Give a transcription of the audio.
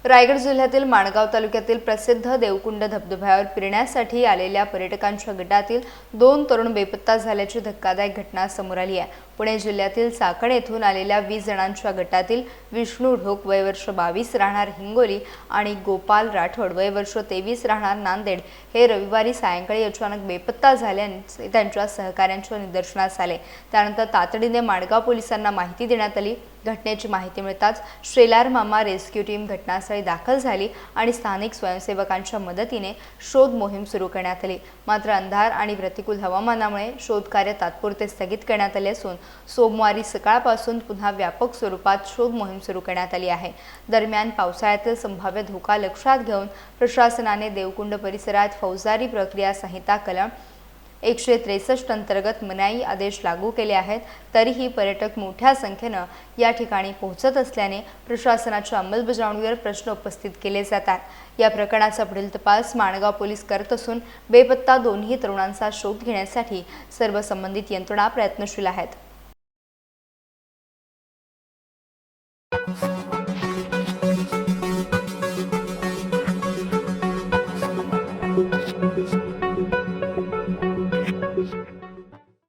रायगड जिल्ह्यातील माणगाव तालुक्यातील प्रसिद्ध देवकुंड धबधब्यावर फिरण्यासाठी आलेल्या पर्यटकांच्या गटातील 2 तरुण बेपत्ता झाल्याची धक्कादायक घटना समोर आली आहे। पुणे जिल्ह्यातील चाकण येथून आलेल्या 20 जणांच्या गटातील विष्णू ढोक वय वर्ष 22 राहणार हिंगोली आणि गोपाल राठोड वय वर्ष 23 राहणार नांदेड हे रविवारी सायंकाळी अचानक बेपत्ता झाल्याने त्यांच्या सहकाऱ्यांच्या निदर्शनास आले। त्यानंतर तातडीने माणगाव पोलिसांना माहिती देण्यात आली। घटनेची माहिती मिळताच शेलार मामा रेस्क्यू टीम घटनास्थळी दाखल झाली आणि स्थानिक स्वयंसेवकांच्या मदतीने शोध मोहीम सुरू करण्यात आली। मात्र अंधार आणि प्रतिकूल हवामानामुळे शोध कार्य तात्पुरते स्थगित करण्यात आले असून सोमवारी सकाळपासून पुन्हा व्यापक स्वरूपात शोध मोहीम सुरू करण्यात आली आहे। दरम्यान पावसाळ्यातील संभाव्य धोका लक्षात घेऊन प्रशासनाने देवकुंड परिसरात फौजदारी प्रक्रिया संहिता कलम 163 अंतर्गत मनाई आदेश लागू केले आहेत। तरीही पर्यटक मोठ्या संख्येने या ठिकाणी पोहोचत असल्याने प्रशासनाच्या अंमलबजावणीवर प्रश्न उपस्थित केले जातात। या प्रकरणाचा पुढील तपास माणगाव पोलीस करत असून बेपत्ता दोन्ही तरुणांचा शोध घेण्यासाठी सर्व संबंधित यंत्रणा प्रयत्नशील आहेत।